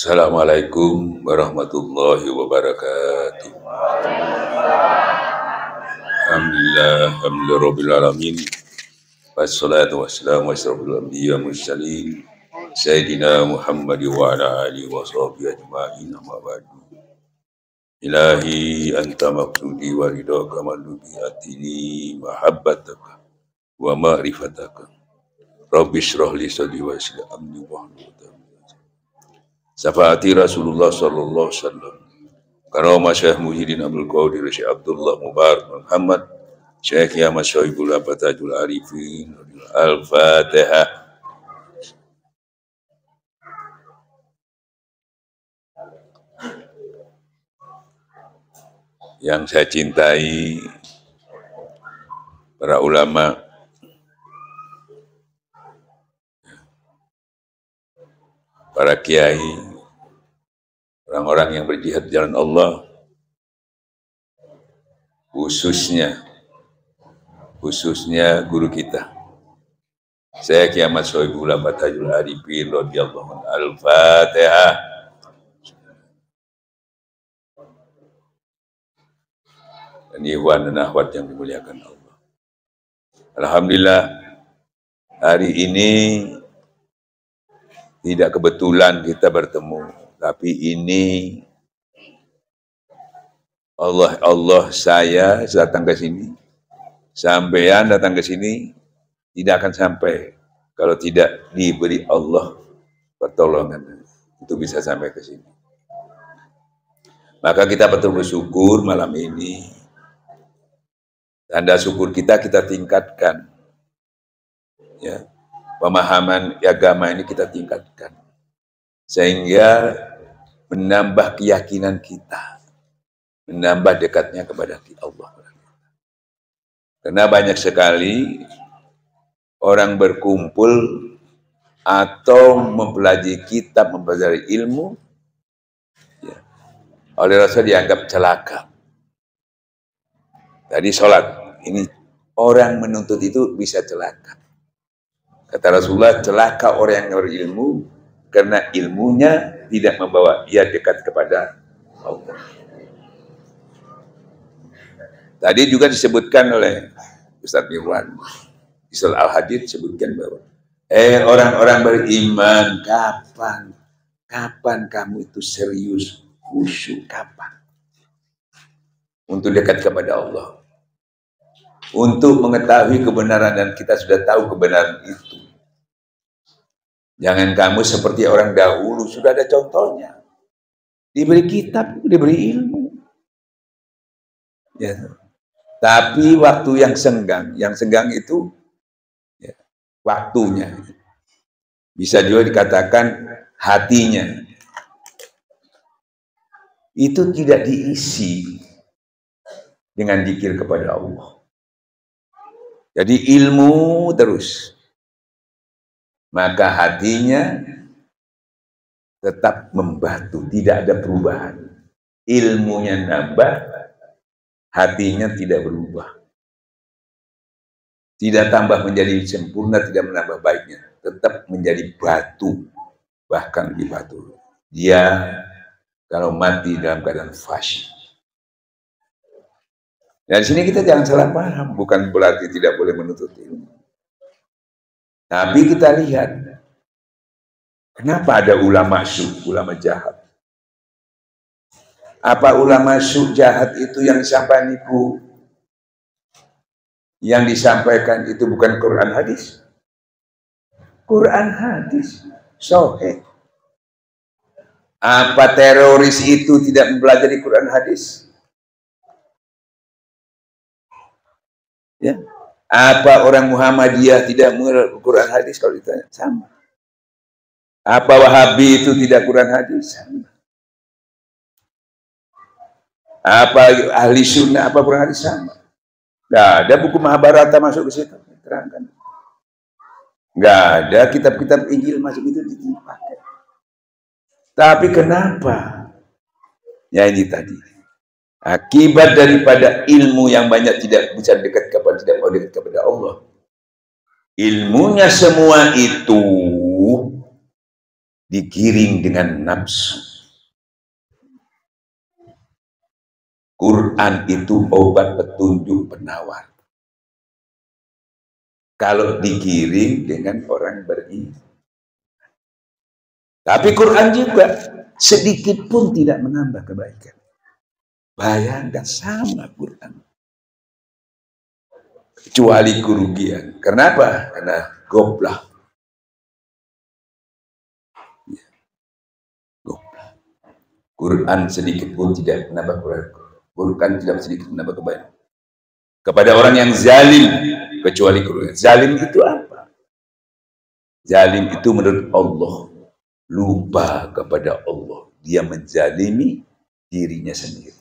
Assalamualaikum warahmatullahi wabarakatuh. Alhamdulillah alamin. Wassalatu wassalamu asyrafil anbiya mursalin Sayyidina Muhammad wa ala alihi wa sahbihi ajma'in amma ba'du. Ilahi anta maqsudi wa ridhaka malubi atini mahabbataka wa ma'rifataka. Rabbi shrah li sadri wa yassir amri wahlul 'uqdatam min lisani. Syafaati Rasulullah sallallahu alaihi wasallam. Karomah Syekh Muhyiddin Abdul Qadir Syekh Abdullah Mubarak Muhammad Syekh Ahmad Syaibul Abatajul Arifin. Al-Fatihah. Yang saya cintai para ulama, para kiai, orang-orang yang berjihad di jalan Allah, khususnya guru kita, saya Kiamat Sohibul Abatajul Arifin radhiyallahu anhu. Al-Fatihah. Dan ikhwan dan akhwat yang dimuliakan Allah. Alhamdulillah, hari ini tidak kebetulan kita bertemu, tapi ini Allah saya datang ke sini, sampean datang ke sini tidak akan sampai kalau tidak diberi Allah pertolongan itu bisa sampai ke sini. Maka kita betul bersyukur malam ini. Tanda syukur kita tingkatkan. Ya. Pemahaman agama ini kita tingkatkan. Sehingga menambah keyakinan kita. Menambah dekatnya kepada Allah. Karena banyak sekali orang berkumpul atau mempelajari kitab, mempelajari ilmu, ya, oleh Rasul dianggap celaka. Tadi sholat, ini orang menuntut itu bisa celaka. Kata Rasulullah, celaka orang yang berilmu karena ilmunya tidak membawa ia dekat kepada Allah. Tadi juga disebutkan oleh Ustaz Mirwan, Isal Al-Hadid sebutkan bahwa orang-orang beriman, kapan kamu itu serius, khusyuk, kapan? Untuk dekat kepada Allah. Untuk mengetahui kebenaran, dan kita sudah tahu kebenaran itu. Jangan kamu seperti orang dahulu, sudah ada contohnya. Diberi kitab, diberi ilmu. Ya. Tapi waktu yang senggang itu ya, waktunya. Bisa juga dikatakan hatinya. Itu tidak diisi dengan zikir kepada Allah. Jadi ilmu terus. Maka hatinya tetap membatu, tidak ada perubahan. Ilmunya nambah, hatinya tidak berubah. Tidak tambah menjadi sempurna, tidak menambah baiknya. Tetap menjadi batu, bahkan lebih batu. Dia kalau mati dalam keadaan fasik. Dan sini kita jangan salah paham, bukan berarti tidak boleh menuntut ilmu. Tapi kita lihat, kenapa ada ulama syuk, ulama jahat? Apa ulama syuk jahat itu yang disampaikan itu? Yang disampaikan itu bukan Quran hadis? Quran hadis, sahih. Apa teroris itu tidak mempelajari Quran hadis? Ya. Apa orang Muhammadiyah tidak mengenal Quran hadis? Kalau ditanya, sama. Apa Wahabi itu tidak Quran hadis? Sama. Apa ahli sunnah, apa Quran hadis? Sama. Nggak ada buku Mahabharata masuk ke situ, terangkan. Nggak ada kitab-kitab Injil masuk itu dipakai. Tapi kenapa? Ya ini tadi. Akibat daripada ilmu yang banyak tidak bisa dekat kepada Allah. Ilmunya semua itu digiring dengan nafsu. Quran itu obat petunjuk penawar. Kalau digiring dengan orang beriman. Tapi Quran juga sedikit pun tidak menambah kebaikan. Bayangkan sama Quran. Kecuali kerugian. Kenapa? Karena goblok. Goblok. Quran sedikit pun tidak menambah kebaikan. Quran tidak sedikit menambah kebaikan. Kepada orang yang zalim, kecuali kerugian. Zalim itu apa? Zalim itu menurut Allah lupa kepada Allah. Dia menzalimi dirinya sendiri.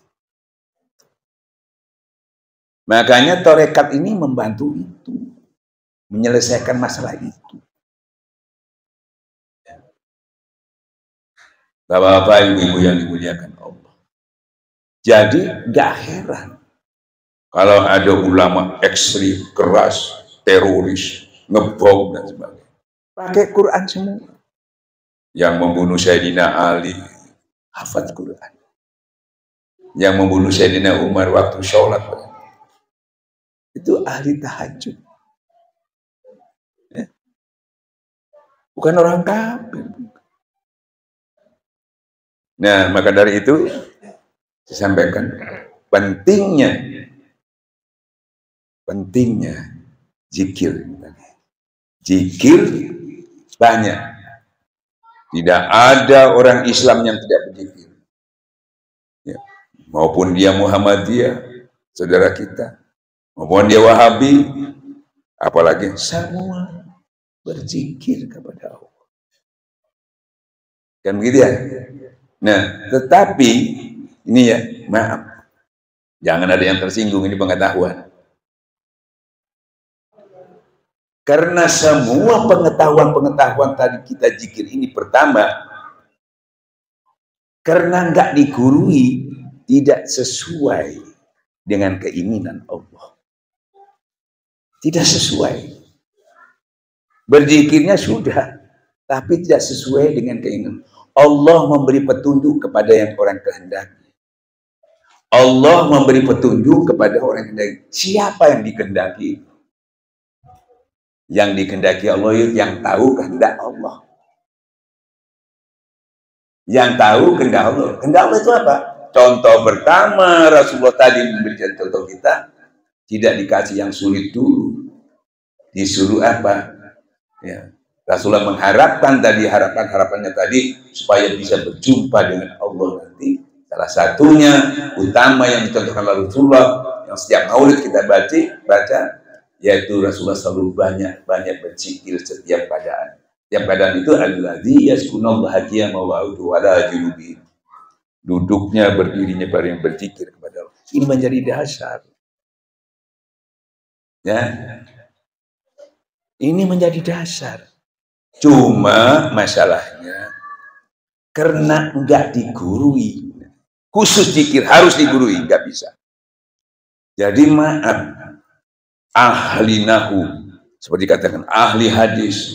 Makanya tarekat ini membantu itu, menyelesaikan masalah itu. Bapak-bapak, ibu-ibu yang dimuliakan Allah. Jadi gak heran kalau ada ulama ekstrim, keras, teroris, ngebom dan sebagainya. Pakai Quran semua. Yang membunuh Sayyidina Ali, hafal Quran. Yang membunuh Sayyidina Umar waktu sholat, itu ahli tahajud. Ya. Bukan orang kafir. Nah, maka dari itu saya sampaikan pentingnya zikir. Zikir banyak. Tidak ada orang Islam yang tidak berzikir. Ya. Maupun dia Muhammadiyah, saudara kita, maupun dia Wahabi, apalagi semua berzikir kepada Allah. Kan begitu ya? Nah, tetapi ini ya, maaf, jangan ada yang tersinggung, ini pengetahuan. Karena semua pengetahuan tadi kita zikir ini, pertama, karena nggak digurui, tidak sesuai dengan keinginan Allah. Tidak sesuai. Berzikirnya sudah, tapi tidak sesuai dengan keinginan. Allah memberi petunjuk kepada yang orang kehendaki. Allah memberi petunjuk kepada orang yang kehendaki. Siapa yang dikehendaki? Yang dikehendaki Allah itu yang tahu kehendak Allah. Yang tahu kehendak Allah. Kehendak Allah itu apa? Contoh pertama Rasulullah tadi memberikan contoh kita, tidak dikasih yang sulit dulu. Disuruh apa? Ya. Rasulullah mengharapkan tadi, harapannya tadi supaya bisa berjumpa dengan Allah nanti. Salah satunya utama yang dicontohkan oleh Rasulullah yang setiap maulid kita baca, yaitu Rasulullah selalu banyak berzikir setiap keadaan. Setiap keadaan itu alladzi yaskunallaha qiyaman wa qu'udan wa ala junubihim. Duduknya, berdirinya, pada yang berzikir kepada Allah. Ini menjadi dasar. Ya. Ini menjadi dasar. Cuma masalahnya karena enggak digurui. Khusus zikir harus digurui, enggak bisa. Jadi maaf, ahli nahu, seperti katakan ahli hadis,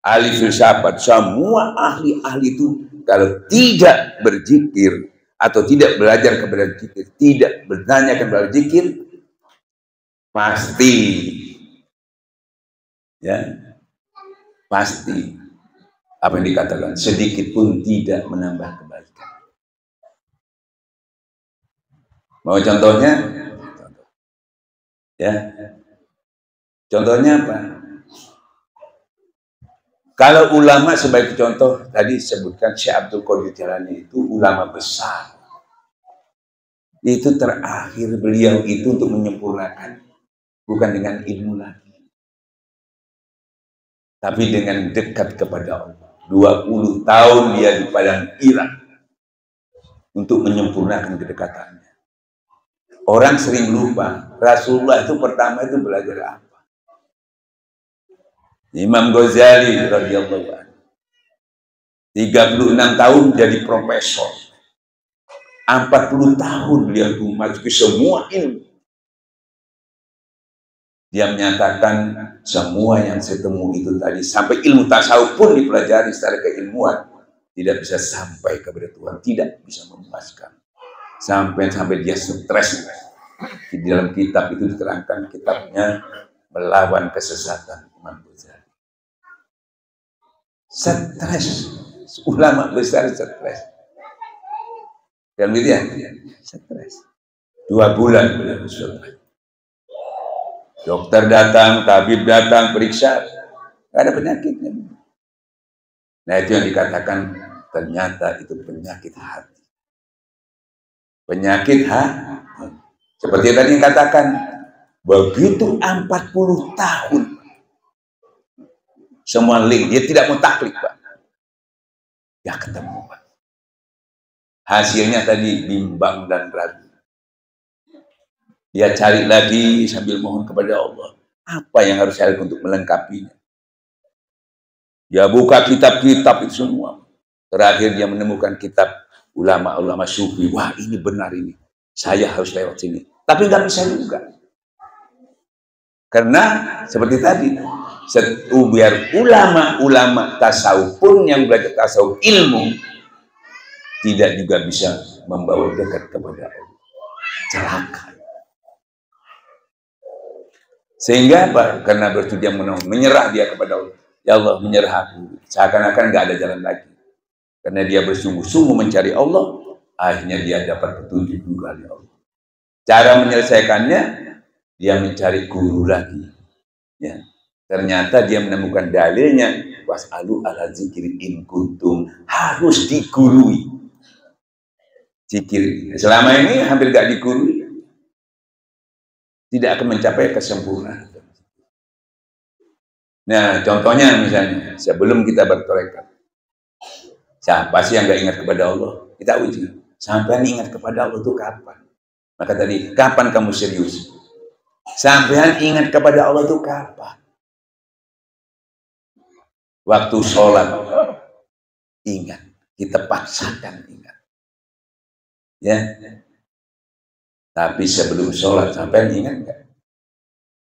ahli filsafat, semua ahli-ahli itu kalau tidak berzikir atau tidak belajar kepada zikir, tidak bertanya kepada zikir, pasti ya, pasti apa yang dikatakan sedikit pun tidak menambah kebaikan. Mau contohnya? Ya, contohnya apa? Kalau ulama sebagai contoh, tadi sebutkan Syekh Abdul Qadir Jailani itu ulama besar. Itu terakhir beliau itu untuk menyempurnakan, bukan dengan ilmu lagi, tapi dengan dekat kepada Allah. 20 tahun dia di padang Irak untuk menyempurnakan kedekatannya. Orang sering lupa, Rasulullah itu pertama itu belajar apa? Imam Ghazali radhiyallahu anhu 36 tahun jadi profesor. 40 tahun dia itu masuki semua ilmu. Dia menyatakan semua yang saya temui itu tadi, sampai ilmu tasawuf pun dipelajari secara keilmuan. tidak bisa sampai kepada Tuhan, tidak bisa memuaskan. Sampai dia stres. Di dalam kitab itu diterangkan, kitabnya Melawan Kesesatan Imam Ghazali. Stres, ulama besar stres. Dan gitu ya, stres. 2 bulan beliau stres. Dokter datang, tabib datang, periksa, nggak ada penyakitnya. Nah itu yang dikatakan ternyata itu penyakit hati. Penyakit hati. Seperti yang tadi dikatakan, begitu 40 tahun semua link, dia tidak mau taklid, Pak. Ya ketemu, Pak. Hasilnya tadi bimbang dan ragu. Dia cari lagi sambil mohon kepada Allah. Apa yang harus saya lakukan untuk melengkapinya? Dia buka kitab-kitab itu semua. Terakhir dia menemukan kitab ulama-ulama sufi. Wah, ini benar ini. Saya harus lewat sini. Tapi nggak bisa juga. Karena seperti tadi, biar ulama-ulama tasawuf pun yang belajar tasawuf ilmu tidak juga bisa membawa dekat kepada Allah. Celaka. Sehingga apa? Karena bersedia menyerah dia kepada Allah. Ya Allah, menyerah aku. Seakan-akan nggak ada jalan lagi. Karena dia bersungguh-sungguh mencari Allah, akhirnya dia dapat petunjuk juga oleh Allah. Cara menyelesaikannya, dia mencari guru lagi. Ya. Ternyata dia menemukan dalilnya, was'alu ala zikri in kuntum, harus digurui. Zikir. Selama ini hampir nggak digurui. Tidak akan mencapai kesempurnaan. Nah, contohnya misalnya, sebelum kita bertorekat, siapa sih yang nggak ingat kepada Allah? Kita uji. Sampai ingat kepada Allah itu kapan? Maka tadi, kapan kamu serius? Sampai ingat kepada Allah itu kapan? Waktu sholat, ingat. Kita paksakan ingat. Ya. Tapi sebelum sholat, sampai ingat nggak?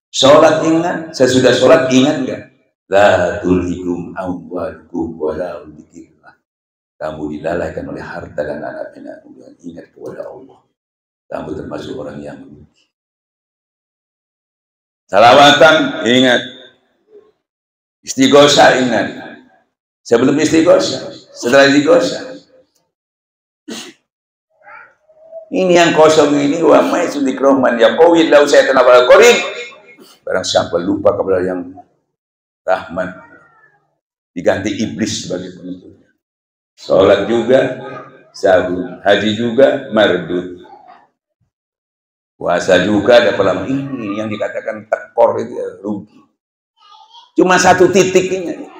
Sholat ingat, sesudah sholat ingat nggak? La tulhikum amwalukum wala dzikrillah. Kamu dilalaikan oleh harta dan anak-anak. Ingat kepada Allah. Kamu termasuk orang yang merugi. Salawatan ingat. Istighosah ingat. Sebelum istighosah, setelah istighosah. Ini yang kosong ini, wa ma'isudik rohman ya qawid lau saya tenabal korik. Barang siapa lupa kepada yang rahman, diganti iblis sebagai penentunya. Sholat juga, sahur, haji juga, mardud. Puasa juga, ada lama ini yang dikatakan tekor itu ya, rugi. Cuma satu titik ini.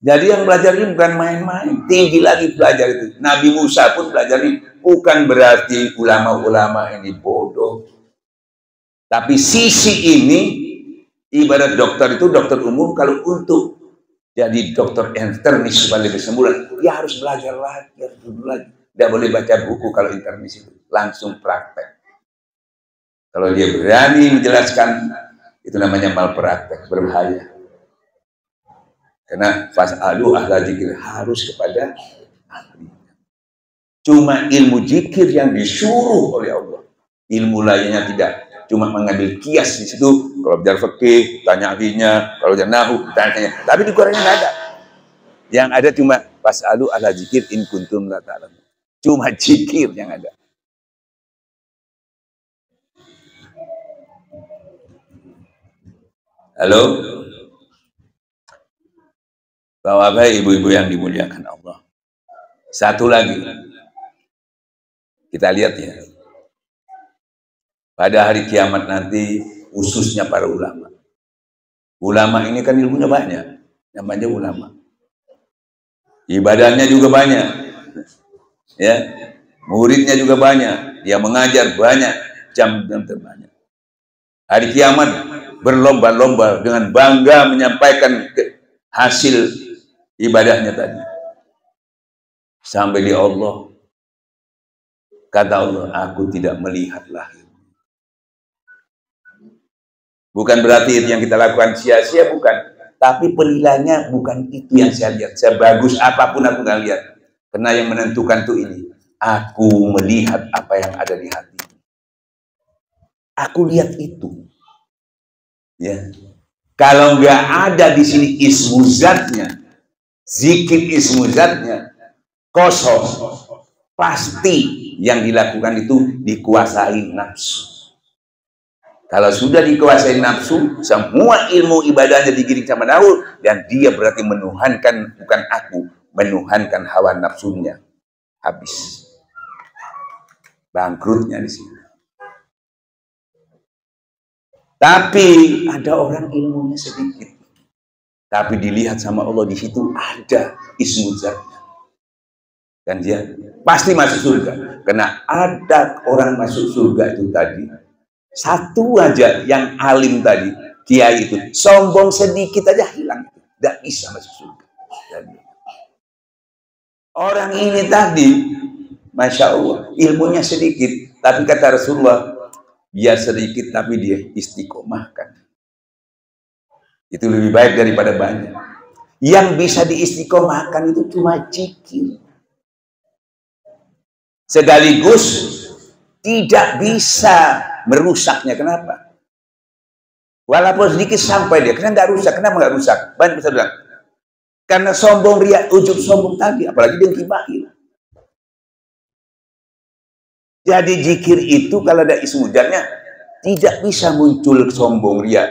Jadi yang belajar ini bukan main-main, tinggi lagi belajar itu. Nabi Musa pun belajar ini. Bukan berarti ulama-ulama ini bodoh. Tapi sisi ini, ibarat dokter itu, dokter umum, kalau untuk jadi dokter internis sebagai kesembuhan, dia harus belajar lagi, Tidak boleh baca buku kalau internis itu. Langsung praktek. Kalau dia berani menjelaskan, itu namanya malpraktek, berbahaya. Karena fas'alu ahla dzikir, harus kepada ahli. Cuma ilmu zikir yang disuruh oleh Allah. Ilmu lainnya tidak. Cuma mengambil kias di situ. Kalau belajar fikih, tanya ahlinya. Kalau belajar nahwu, tanya. Tapi di Quran nggak ada. Yang ada cuma fas'alu ahla dzikir in kuntum la ta'lamun. Cuma zikir yang ada. Halo? Bapak-bapak, ibu-ibu yang dimuliakan Allah. Satu lagi. Kita lihat ya. Pada hari kiamat nanti, khususnya para ulama. Ulama ini kan ilmunya banyak. Namanya ulama. Ibadahnya juga banyak. Ya. Muridnya juga banyak. Dia mengajar banyak. Jam-jam terbanyak. Hari kiamat berlomba-lomba dengan bangga menyampaikan hasil ibadahnya tadi. Sampai di Allah. Kata Allah, aku tidak melihat lahir. Bukan berarti yang kita lakukan sia-sia, bukan. Tapi penilaiannya bukan itu yang saya lihat. Sebagus apapun aku nggak lihat. Karena yang menentukan tuh ini. Aku melihat apa yang ada di hati. Aku lihat itu. Ya. Kalau nggak ada di sini ismu zatnya, zikir ismu zatnya, kosong, pasti yang dilakukan itu dikuasai nafsu. Kalau sudah dikuasai nafsu, semua ilmu ibadahnya digiring sama nafsu, dan dia berarti menuhankan, bukan aku, menuhankan hawa nafsunya. Habis. Bangkrutnya di sini. Tapi ada orang ilmunya sedikit. Tapi dilihat sama Allah di situ ada ismu zatnya. Dan dia pasti masuk surga. Karena ada orang masuk surga itu tadi. Satu aja yang alim tadi, kiai itu, sombong sedikit aja hilang. Tidak bisa masuk surga. Dan orang ini tadi, Masya Allah, ilmunya sedikit. Tapi kata Rasulullah, biar sedikit tapi dia istiqomahkan. Itu lebih baik daripada banyak. Yang bisa diistiqomahkan itu cuma zikir. Sekaligus tidak bisa merusaknya. Kenapa? Walaupun sedikit sampai dia, karena nggak rusak. Kenapa nggak rusak? Banyak bisa bilang, karena sombong, riak, ujub, sombong tadi, apalagi dengki bakhil. Jadi zikir itu kalau ada ismu zatnya tidak bisa muncul sombong, riak,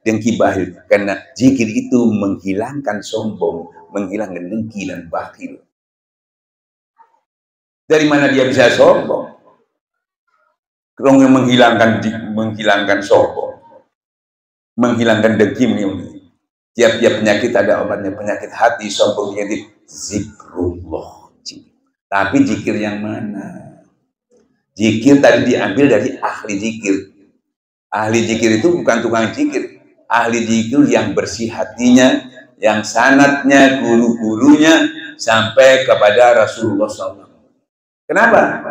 dengki bakhil. Karena zikir itu menghilangkan sombong, menghilangkan dengki dan bakhil. Dari mana dia bisa sombong? Kalau menghilangkan sombong, menghilangkan dengki, tiap-tiap penyakit ada obatnya. Penyakit hati, sombong, penyakit zikrullah. Tapi zikir yang mana? Zikir tadi diambil dari ahli zikir. Ahli zikir itu bukan tukang zikir. Ahli zikir yang bersih hatinya, yang sanadnya, guru-gurunya sampai kepada Rasulullah SAW. Kenapa?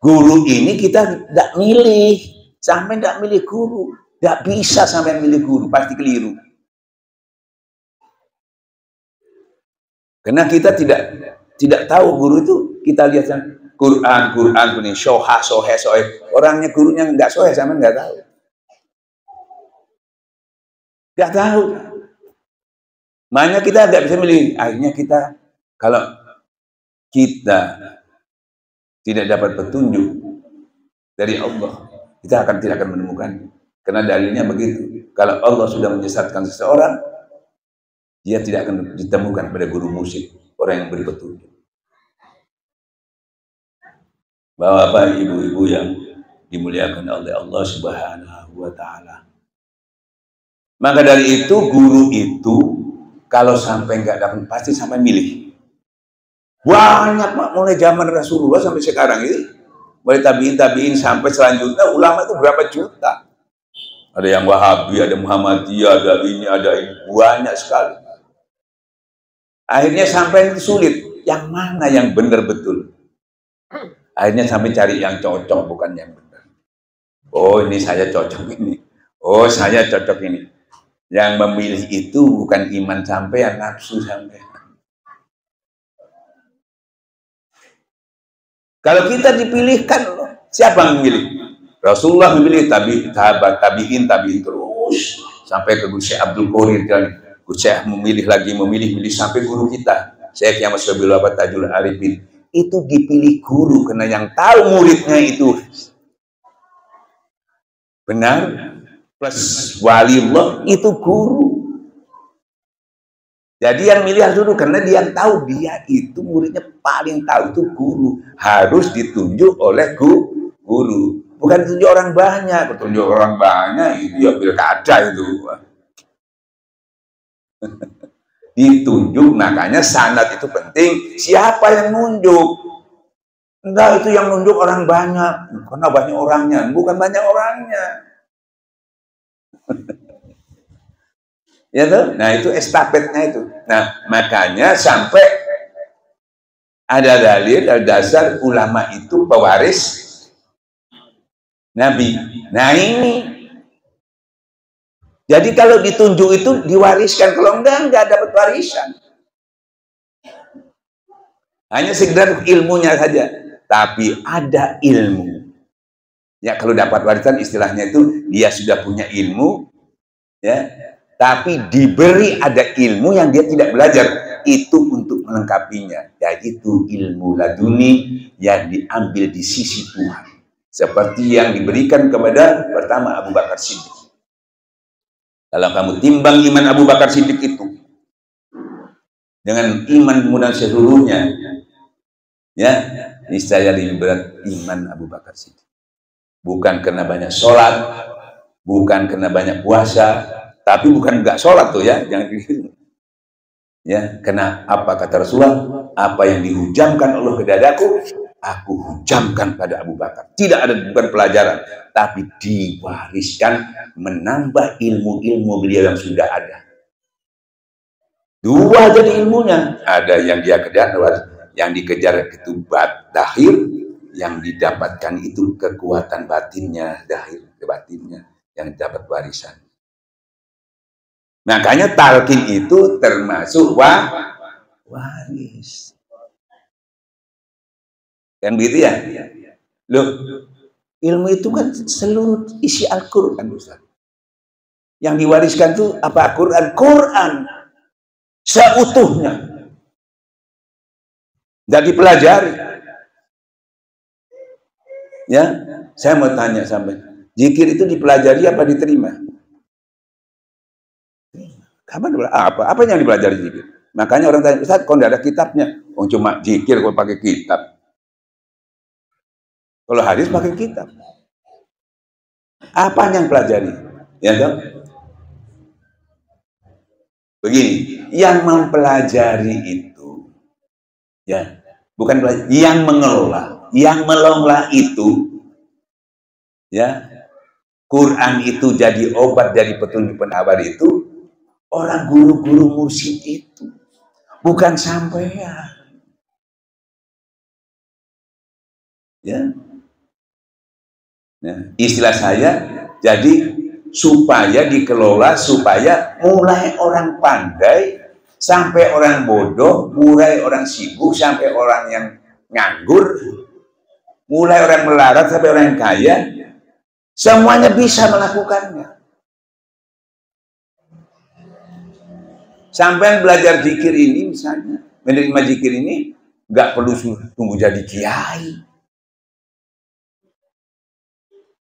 Guru ini kita tidak milih. Sampai tidak milih guru. Tidak bisa sampai milih guru. Pasti keliru. Karena kita tidak tahu guru itu. Kita lihat Quran ini soheh. Orangnya gurunya nggak soheh, sama nggak tahu. Nggak tahu. Makanya kita nggak bisa milih. Akhirnya kita, kalau kita tidak dapat petunjuk dari Allah, kita tidak akan menemukan. Karena dalilnya begitu. Kalau Allah sudah menyesatkan seseorang, dia tidak akan ditemukan pada guru musik, orang yang beri petunjuk. Bapak, ibu-ibu yang dimuliakan oleh Allah Subhanahu wa Ta'ala. Maka dari itu, guru itu kalau sampai nggak dapat, pasti sampai milih. Banyak, Pak, mulai zaman Rasulullah sampai sekarang ini, mulai tabiin sampai selanjutnya, ulama itu berapa juta. Ada yang Wahabi, ada Muhammadiyah, ada ini, banyak sekali. Akhirnya sampai itu sulit. Yang mana yang benar betul? Akhirnya sampai cari yang cocok, bukan yang benar. Oh, ini saya cocok ini. Oh, saya cocok ini. Yang memilih itu bukan iman sampean, nafsu sampean. Kalau kita dipilihkan, siapa yang memilih? Rasulullah memilih, tabiin terus sampai ke Syekh Abdul Qadir, dan Syekh memilih sampai guru kita Syekh yang Masyabil Tajul Arifin. Itu dipilih guru karena yang tahu muridnya itu benar, plus waliullah itu guru. Jadi yang milih harus dulu, karena dia yang tahu, dia itu muridnya paling tahu, itu guru. Harus ditunjuk oleh guru. Bukan ditunjuk orang banyak. Ditunjuk orang banyak, itu ya pilkada itu. Ditunjuk, makanya sanad itu penting. Siapa yang nunjuk? Enggak, itu yang nunjuk orang banyak. Karena banyak orangnya. Bukan banyak orangnya. Ya tuh? Nah, itu estafetnya itu. Nah, makanya sampai ada dalil, ada dasar ulama itu pewaris Nabi. Nah, ini Jadi kalau ditunjuk itu diwariskan, kalau enggak dapat warisan. Hanya sekedar ilmunya saja. Tapi ada ilmu. Ya, kalau dapat warisan istilahnya itu dia sudah punya ilmu, ya. Tapi diberi ada ilmu yang dia tidak belajar, itu untuk melengkapinya, yaitu ilmu laduni yang diambil di sisi Tuhan. Seperti yang diberikan kepada pertama Abu Bakar Siddiq. Kalau kamu timbang iman Abu Bakar Siddiq itu dengan iman mudah seluruhnya, ya, niscaya lebih berat iman Abu Bakar Siddiq. Bukan karena banyak sholat, bukan karena banyak puasa, tapi bukan enggak sholat tuh ya, jangan gitu. Ya, karena apa kata Rasulullah, apa yang dihujamkan Allah ke dadaku, aku hujamkan pada Abu Bakar. Tidak ada, bukan pelajaran, tapi diwariskan, menambah ilmu-ilmu beliau yang sudah ada. Dua jadi ilmunya, ada yang dia kejar, yang dikejar itu dahir, yang didapatkan itu kekuatan batinnya, dahir ke batinnya, yang dapat warisan. Makanya talqin itu termasuk waris. Kan begitu ya? Loh, ilmu itu kan seluruh isi Al-Quran, Ustaz. Yang diwariskan itu apa? Quran seutuhnya. Jadi pelajari. Ya, saya mau tanya sampai, zikir itu dipelajari apa diterima? Apa yang dipelajari zikir? Makanya orang tanya, Ustaz, kok tidak ada kitabnya? Oh, cuma zikir kok pakai kitab. Kalau hadis pakai kitab. Apa yang pelajari? Ya, dong? Begini, yang mempelajari itu, ya, bukan belajar, yang mengelola itu, ya, Quran itu jadi obat, jadi petunjuk penabar itu, orang guru-guru mursyid itu, bukan sampean. Ya. Nah, istilah saya, jadi supaya dikelola, supaya mulai orang pandai, sampai orang bodoh, mulai orang sibuk, sampai orang yang nganggur, mulai orang melarat, sampai orang yang kaya, semuanya bisa melakukannya. Sampai belajar zikir ini misalnya, menerima zikir ini, nggak perlu tunggu jadi kiai.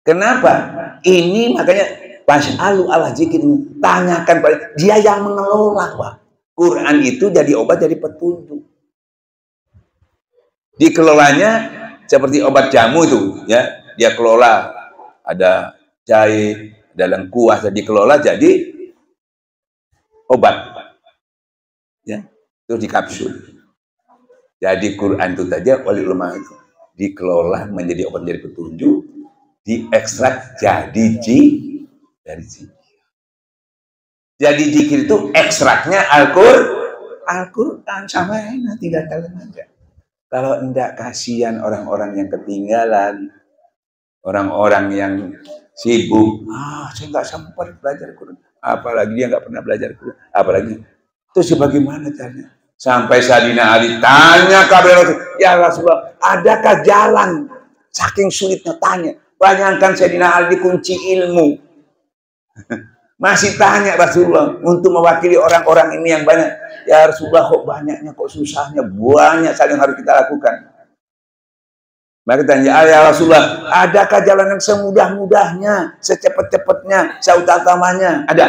Kenapa? Ini makanya pas'alu ala zikir, tanyakan pada dia yang mengelola, Pak. Quran itu jadi obat, jadi petunjuk. Dikelolanya seperti obat jamu itu, ya, dia kelola, ada cair, dalam kuah, dikelola jadi obat. Ya, itu di kapsul. Jadi Quran itu saja oleh ulama itu dikelola menjadi obat, jadi petunjuk, diekstrak jadi dari zikir. Jadi zikir itu ekstraknya Al-Quran sama enak, tidak kalian aja. Kalau enggak, kasihan orang-orang yang ketinggalan, orang-orang yang sibuk. Saya nggak sempat belajar Quran. Apalagi dia nggak pernah belajar Quran. Apalagi terus bagaimana caranya? Sampai Sayyidina Ali tanya kepada Rasul, ya Rasulullah, adakah jalan? Saking sulitnya tanya. Bayangkan Sayyidina Ali dikunci ilmu. Masih tanya Rasulullah untuk mewakili orang-orang ini yang banyak. Ya Rasulullah, kok banyaknya, kok susahnya, banyak saling harus kita lakukan. Maka tanya, ya Rasulullah, adakah jalan yang semudah-mudahnya, secepat-cepatnya, seutama-utamanya? Ada.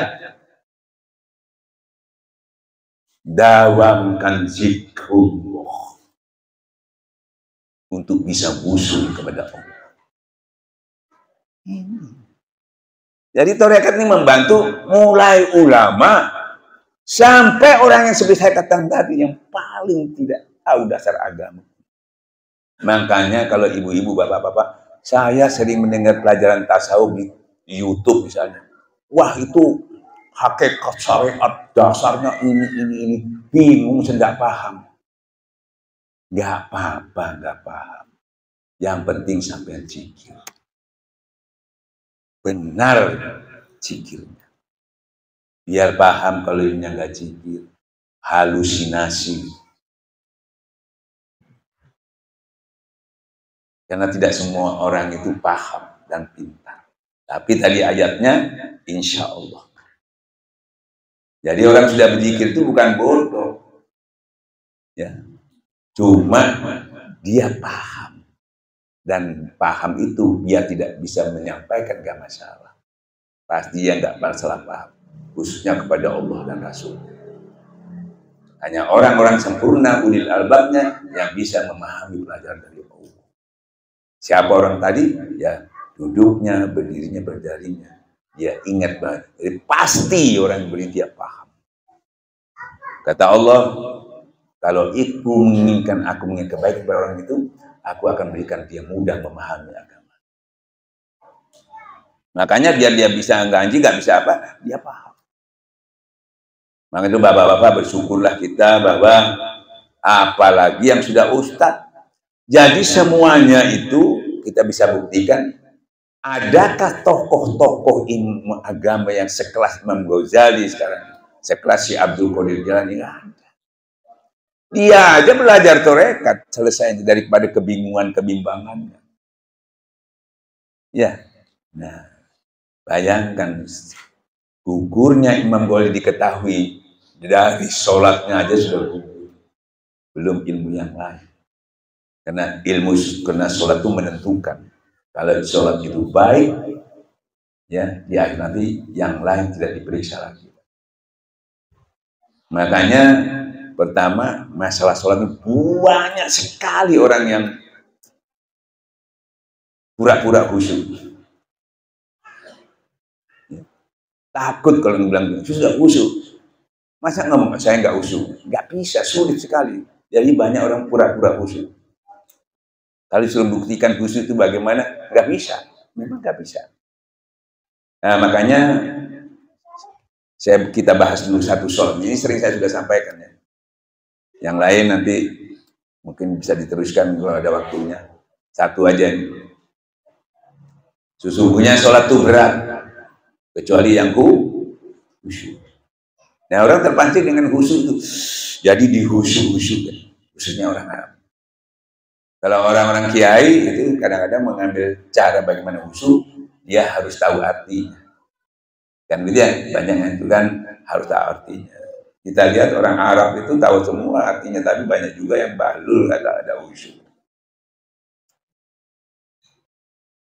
Dawamkan zikrullah untuk bisa wusul kepada Allah. Jadi tarekat ini membantu mulai ulama sampai orang yang seperti saya katakan tadi, yang paling tidak tahu dasar agama. Makanya kalau ibu-ibu, bapak-bapak, saya sering mendengar pelajaran tasawuf di YouTube misalnya. Wah, itu hakikat syariat, dasarnya ini. Bingung, saya nggak paham. Nggak apa-apa, nggak paham. Yang penting sampai zikir. Benar zikirnya. Biar paham kalau ilmunya nggak zikir. Halusinasi. Karena tidak semua orang itu paham dan pintar. Tapi tadi ayatnya, insya Allah. Jadi orang sudah berzikir itu bukan bodoh. Ya. Cuma dia paham. Dan paham itu dia tidak bisa menyampaikan, gak masalah. Pasti dia nggak masalah paham. Khususnya kepada Allah dan Rasul. Hanya orang-orang sempurna, ulil albabnya yang bisa memahami pelajaran dari Allah. Siapa orang tadi? Ya duduknya, berdirinya, berdarinya. Dia ingat banget. Jadi pasti orang yang beri dia paham. Kata Allah, kalau aku menginginkan kebaikan kepada orang itu, aku akan berikan dia mudah memahami agama. Makanya biar dia bisa ngaji, nggak bisa apa, dia paham. Maka itu bapak-bapak bersyukurlah kita bahwa apalagi yang sudah ustadz. Jadi semuanya itu kita bisa buktikan. Adakah tokoh-tokoh ilmu agama yang sekelas Imam Ghazali sekarang, sekelas si Abdul Qadir Jailani? Nggak ada. Dia aja belajar tarekat selesai daripada kebimbangannya. Ya, nah bayangkan gugurnya Imam Ghazali diketahui dari sholatnya aja sudah gugur, belum ilmu yang lain. Karena sholat itu menentukan. Kalau sholat itu baik, ya di akhir nanti yang lain tidak diperiksa lagi. Makanya pertama masalah sholat itu banyak sekali orang yang pura-pura khusyuk. Takut kalau bilang sudah khusyuk. Masa ngomong saya nggak khusyuk? Nggak bisa, sulit sekali. Jadi banyak orang pura-pura khusyuk. Kalau disuruh buktikan khusyuk itu bagaimana? Nggak bisa, memang nggak bisa. Nah makanya kita bahas dulu satu sholat. Ini sering saya sudah sampaikan ya. Yang lain nanti mungkin bisa diteruskan kalau ada waktunya. Satu aja ini. Sesungguhnya sholat itu berat, kecuali yang khusyuk. Nah orang terpancing dengan khusyuk itu, jadi dihusyuk-husyuk, khususnya orang Arab. Kalau orang-orang kiai itu kadang-kadang mengambil cara bagaimana khusyuk, dia harus tahu artinya. Kan gitu ya, banyak yang itu kan harus tahu artinya. Kita lihat orang Arab itu tahu semua artinya, tapi banyak juga yang bahlul ada khusyuk.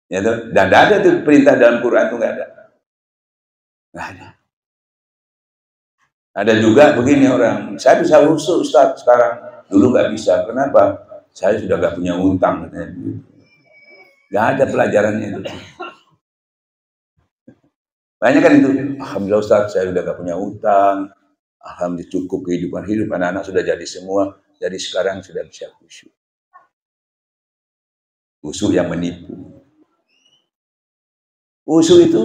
Ya, dan tidak ada tuh perintah dalam Quran itu nggak ada. Nggak ada. Ada juga begini orang, saya bisa khusyuk Ustaz sekarang, dulu nggak bisa. Kenapa? Saya sudah nggak punya utang. Nggak ada pelajarannya itu. Banyak kan itu, alhamdulillah Ustaz, saya sudah nggak punya utang, alhamdulillah cukup kehidupan hidup, anak-anak sudah jadi semua, jadi sekarang sudah bisa khusyuk. Khusyuk yang menipu. Khusyuk itu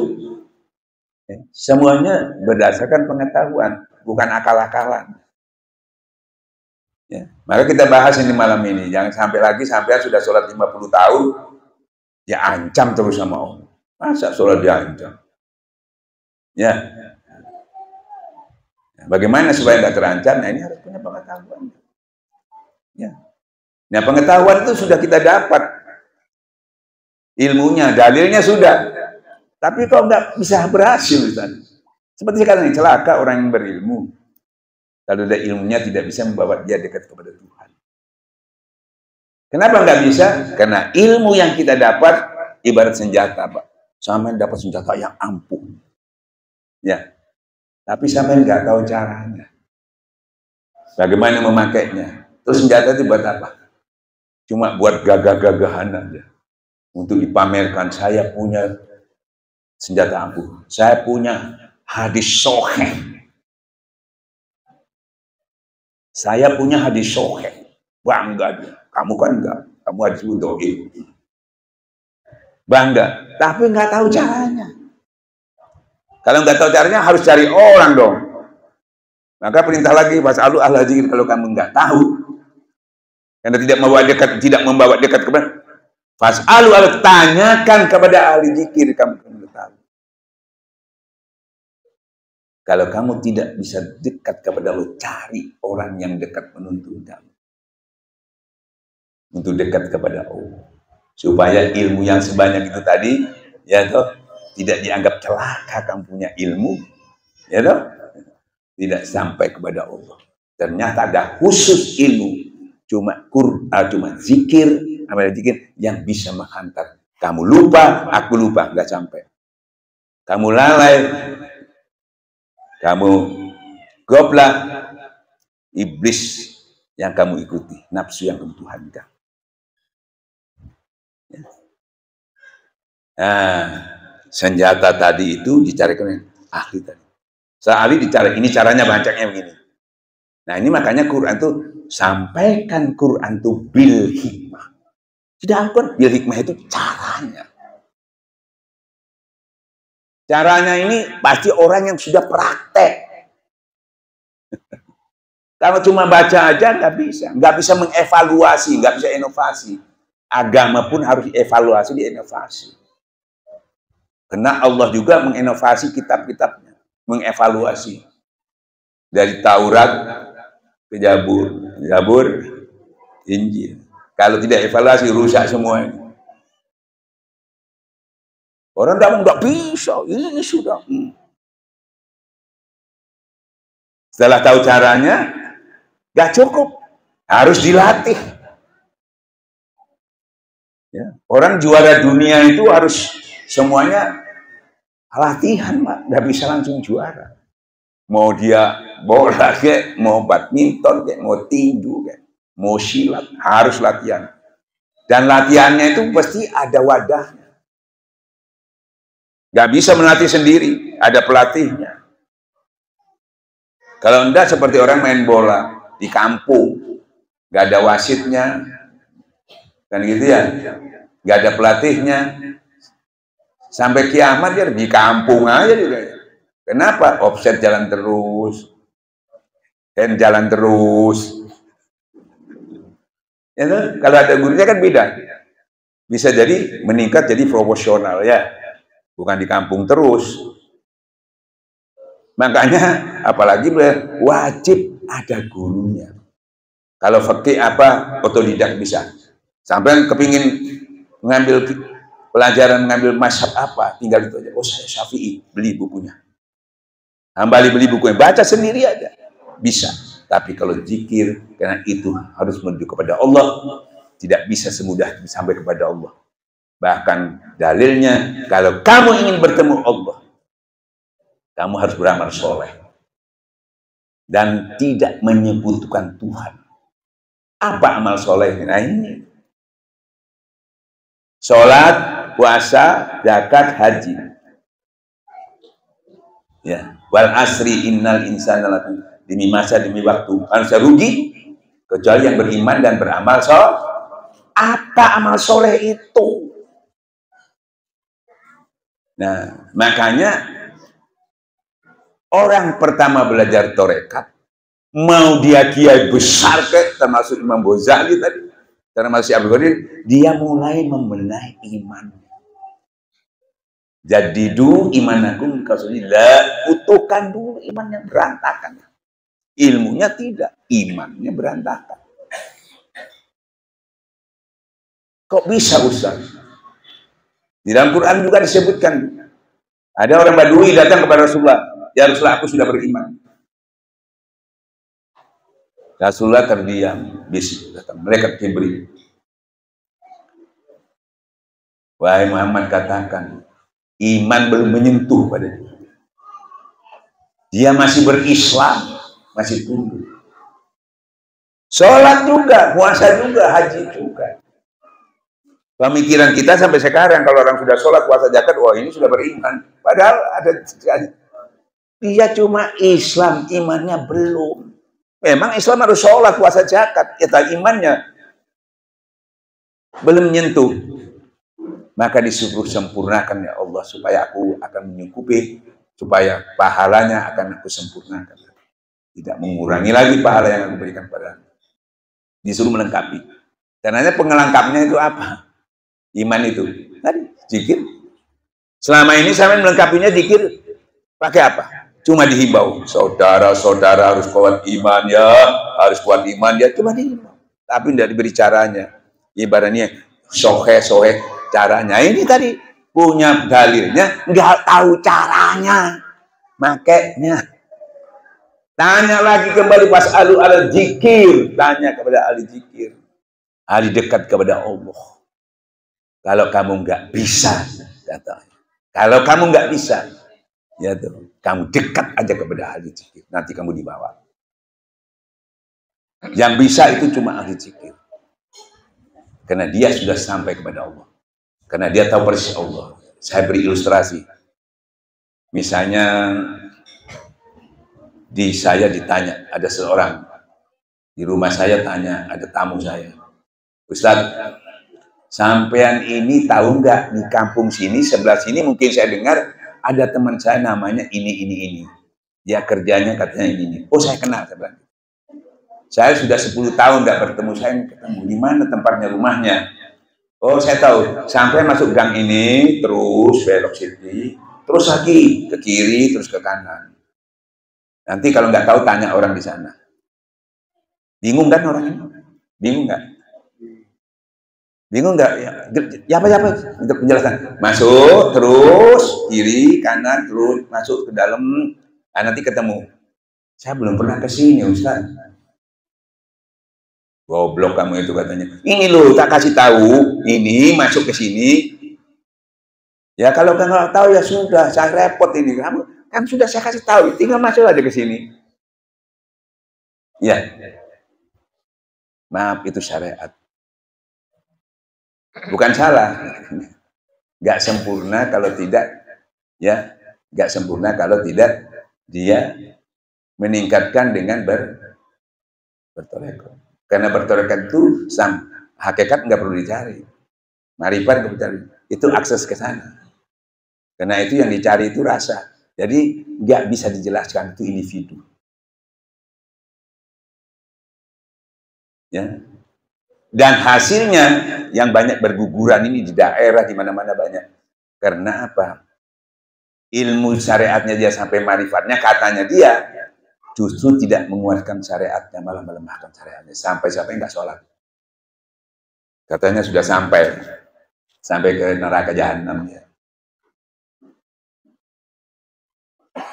semuanya berdasarkan pengetahuan, bukan akal-akalan. Ya. Maka kita bahas ini malam ini, jangan sampai lagi sampai sudah sholat 50 tahun, ya ancam terus sama Allah. Masa sholat diancam? Ya. Bagaimana supaya nggak terancam? Nah ini harus punya pengetahuan. Ya. Nah pengetahuan itu sudah kita dapat, ilmunya, dalilnya sudah. Tapi kalau nggak bisa berhasil, seperti sekarang ini celaka orang yang berilmu. Kalau ada ilmunya tidak bisa membawa dia dekat kepada Tuhan. Kenapa nggak bisa? Karena ilmu yang kita dapat ibarat senjata, Pak. Sampai dapat senjata yang ampuh. Ya. Tapi sampai nggak tahu caranya. Bagaimana memakainya? Terus senjata itu buat apa? Cuma buat gagah-gagahan aja. Untuk dipamerkan, saya punya senjata ampuh. Saya punya hadis sahih. Saya punya hadis sahih. Bangga dia. Kamu kan enggak. Kamu hadis dhaif. Bangga. Tapi nggak tahu caranya. Kalau nggak tahu caranya harus cari orang dong. Maka perintah lagi fas'alu ahla dzikir kalau kamu nggak tahu. Karena tidak membawa dekat kepada fas'alu ahla, tanyakan kepada ahli dzikir kamu tahu. Kalau kamu tidak bisa dekat kepada Allah, cari orang yang dekat menuntun kamu untuk dekat kepada Allah, supaya ilmu yang sebanyak itu tadi, ya toh, tidak dianggap celaka kamu punya ilmu, ya toh, tidak sampai kepada Allah. Ternyata ada khusus ilmu, cuma Quran, cuma zikir, amal zikir yang bisa menghantar. Kamu lupa, aku lupa, nggak sampai. Kamu lalai, kamu goblok, iblis yang kamu ikuti, nafsu yang kamu tuhankan. Nah, senjata tadi itu dicarikan ahli tadi. Ahli dicari, ini caranya bacanya begini. Nah, ini makanya Quran itu sampaikan Quran itu bil hikmah. Tidak Al-Quran, bil hikmah itu caranya. Caranya ini pasti orang yang sudah praktek. Kalau cuma baca aja nggak bisa mengevaluasi, nggak bisa inovasi. Agama pun harus dievaluasi, dienovasi. Karena Allah juga menginovasi kitab-kitabnya, mengevaluasi dari Taurat ke Zabur, Injil. Kalau tidak evaluasi rusak semua ini. Orang nggak bisa, ini sudah. Setelah tahu caranya, nggak cukup, harus dilatih. Ya. Orang juara dunia itu harus semuanya latihan, Pak. Nggak bisa langsung juara. Mau dia bola kayak, mau badminton kayak, mau tinju kayak, mau silat, harus latihan. Dan latihannya itu pasti ada wadahnya. Nggak bisa melatih sendiri, ada pelatihnya. Kalau enggak seperti orang main bola di kampung, nggak ada wasitnya, kan gitu ya, nggak ada pelatihnya, sampai kiamat dia di kampung aja dia. Kenapa? Offset jalan terus, hand jalan terus. Ya, kalau ada gurunya kan beda, bisa jadi meningkat jadi profesional ya, bukan di kampung terus. Makanya apalagi wajib ada gurunya. Kalau fikih apa otodidak bisa. Sampai kepingin mengambil pelajaran, mengambil mazhab apa, tinggal itu aja. Oh, saya Syafi'i, beli bukunya. Hambali beli bukunya, baca sendiri aja. Bisa. Tapi kalau zikir, karena itu harus menuju kepada Allah, tidak bisa semudah sampai kepada Allah. Bahkan dalilnya, kalau kamu ingin bertemu Allah, kamu harus beramal soleh. Dan tidak menyebutkan Tuhan. Apa amal soleh? Nah ini. Sholat, puasa, zakat, haji. Ya. Wal asri innal insana lafi demi masa demi waktu manusia rugi kecuali yang beriman dan beramal soleh. Apa amal soleh itu? Nah, makanya orang pertama belajar torekat, mau dia kiai besar ke, termasuk Imam Ghazali tadi, termasuk Abdul Qadir, dia mulai membenahi iman. Jadidu imanakum kasulillah, utuhkan dulu iman yang berantakan. Ilmunya tidak, imannya berantakan. Kok bisa Ustaz? Di dalam Quran juga disebutkan, ada orang Badui datang kepada Rasulullah, ya Rasulullah, aku sudah beriman. Rasulullah terdiam, bisik datang, malaikat Jibril. Wahai Muhammad, katakan, iman belum menyentuh pada dia. Dia masih berislam, masih tunduk. Sholat juga, puasa juga, haji juga. Pemikiran kita sampai sekarang, kalau orang sudah sholat, puasa, zakat, wah ini sudah beriman. Padahal ada dia cuma Islam, imannya belum. Memang Islam harus sholat, puasa, zakat, kita imannya belum menyentuh. Maka disuruh sempurnakan ya Allah, supaya aku akan menyukupi, supaya pahalanya akan aku sempurnakan. Tidak mengurangi lagi pahala yang aku berikan padamu. Disuruh melengkapi. Karena pengelengkapnya itu apa? Iman itu. Tadi, zikir. Selama ini saya melengkapinya zikir pakai apa? Cuma dihimbau, saudara-saudara harus kuat iman ya, harus kuat iman ya, cuma dihimbau. Tapi tidak diberi caranya. Ibaratnya sohe caranya. Ini tadi punya dalilnya, nggak tahu caranya. Makanya tanya lagi kembali pas al zikir, tanya kepada ahli zikir, ahli dekat kepada Allah. Kalau kamu nggak bisa, katanya. Kalau kamu nggak bisa, ya tuh, kamu dekat aja kepada ahli zikir. Nanti kamu dibawa. Yang bisa itu cuma ahli zikir. Karena dia sudah sampai kepada Allah. Karena dia tahu persis Allah. Saya beri ilustrasi. Misalnya, saya ditanya, ada seorang di rumah saya tanya, ada tamu saya. Ustaz, sampean ini tahu nggak di kampung sini, sebelah sini mungkin saya dengar ada teman saya namanya ini. Dia kerjanya katanya ini. Oh, saya kenal, saya bilang. Saya sudah 10 tahun nggak bertemu, saya ketemu. Di mana tempatnya, rumahnya? Oh, saya tahu. Sampai masuk gang ini, terus belok sini, terus lagi ke kiri, terus ke kanan. Nanti kalau nggak tahu, tanya orang di sana. Bingung kan orang ini? Bingung nggak? Bingung nggak? Ya apa? Untuk penjelasan. Masuk, terus kiri, kanan, terus masuk ke dalam. Nah, nanti ketemu. Saya belum pernah ke sini, Ustaz. Goblok kamu itu, katanya. Ini loh, tak kasih tahu. Ini masuk ke sini. Ya kalau kamu nggak tahu ya sudah, saya repot ini. Kamu kan sudah saya kasih tahu, tinggal masuk aja ke sini. Ya. Maaf, itu syariat. Bukan salah. Nggak sempurna kalau tidak, ya, nggak sempurna kalau tidak dia meningkatkan dengan bertorekat. Karena bertorekat itu hakikat nggak perlu dicari, marifat nggak dicari, itu akses ke sana. Karena itu yang dicari itu rasa. Jadi nggak bisa dijelaskan, itu individu. Ya. Dan hasilnya yang banyak berguguran ini di daerah di mana-mana banyak. Karena apa? Ilmu syariatnya dia sampai marifatnya, katanya dia justru tidak menguatkan syariatnya, malah melemahkan syariatnya. Sampai-sampai nggak sholat. Katanya sudah sampai ke neraka jahanam. Ya.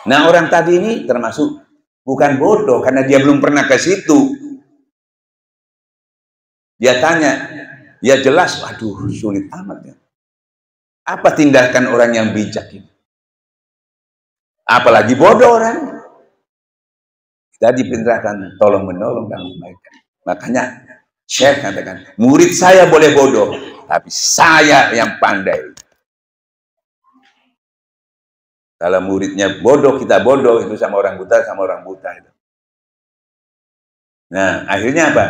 Nah, orang tadi ini termasuk bukan bodoh, karena dia belum pernah ke situ. Dia tanya, ya jelas, waduh sulit amat ya. Apa tindakan orang yang bijak ini? Apalagi bodoh orang. Kita diperintahkan tolong menolong dan kebaikan. Makanya Syekh katakan, murid saya boleh bodoh, tapi saya yang pandai. Kalau muridnya bodoh, kita bodoh, itu sama orang buta itu. Nah, akhirnya apa?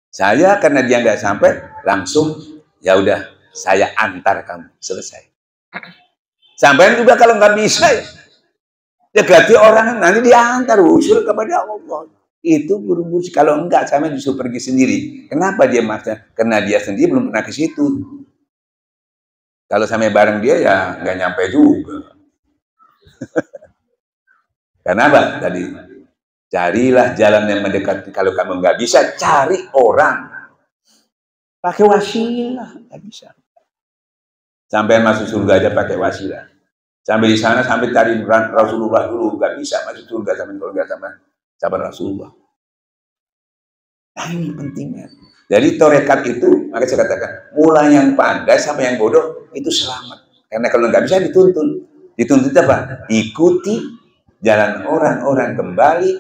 Saya karena dia nggak sampai, langsung ya udah saya antar kamu, selesai. Sampai juga kalau nggak bisa, dekati orang, nanti diantar usul kepada Allah. Itu buru-buru. Kalau enggak, sama disuruh pergi sendiri. Kenapa dia maksa? Karena dia sendiri belum pernah ke situ. Kalau sampai bareng dia ya nggak nyampe juga. Kenapa? Tadi carilah jalan yang mendekati. Kalau kamu nggak bisa, cari orang. Pakai wasilah, nggak bisa. Sampai masuk surga aja pakai wasilah. Sampai di sana, sampai cari Rasulullah dulu, nggak bisa masuk surga sampai surga sama Rasulullah. Nah, ini pentingnya. Jadi torekat itu, maka saya katakan, mulai yang pandai sampai yang bodoh itu selamat. Karena kalau nggak bisa dituntun. Dituntut apa? Ikuti jalan orang-orang kembali.